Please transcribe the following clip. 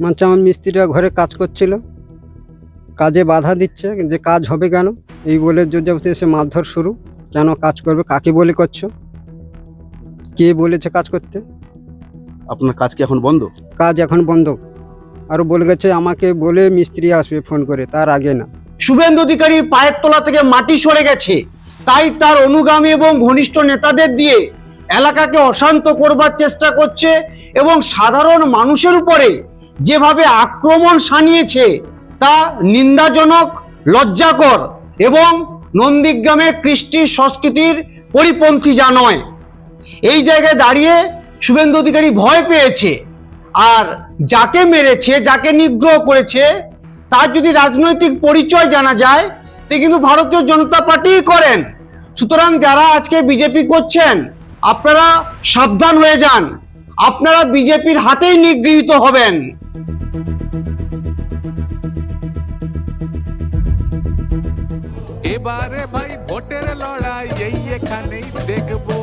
মানে আমার মিস্ত্রিরা ঘরে কাজ করছিল, কাজে বাধা দিচ্ছে যে কাজ হবে কেন, এই বলে যদি এসে মারধর শুরু। কেন কাজ করবে, কাকে বলে করছো, কে বলেছে কাজ করতে? আপনার কাজ কি এখন বন্ধ? কাজ এখন বন্ধ। আরও বলে গেছে আমাকে বলে মিস্ত্রি আসবে ফোন করে, তার আগে না। শুভেন্দু অধিকারীর পায়ের তলা থেকে মাটি সরে গেছে, তাই তার অনুগামী এবং ঘনিষ্ঠ নেতাদের দিয়ে এলাকাকে অশান্ত করবার চেষ্টা করছে এবং সাধারণ মানুষের উপরে যেভাবে আক্রমণ শানিয়েছে তা নিন্দাজনক, লজ্জাকর এবং নন্দীগ্রামের কৃষ্টি সংস্কৃতির পরিপন্থী যা নয়। এই জায়গায় দাঁড়িয়ে শুভেন্দু অধিকারী ভয় পেয়েছে, আর যাকে মেরেছে, যাকে নিগ্রহ করেছে, তার যদি রাজনৈতিক পরিচয় জানা যায় তে কিন্তু ভারতীয় জনতা পার্টি করেন। সুতরাং যারা আজকে বিজেপি করছেন, আপনারা সাবধান হয়ে যান, আপনারা বিজেপির হাতেই নিগৃহীত হবেন। এবারে ভাই ভোটের লড়াই এই এখানেই দেখবো।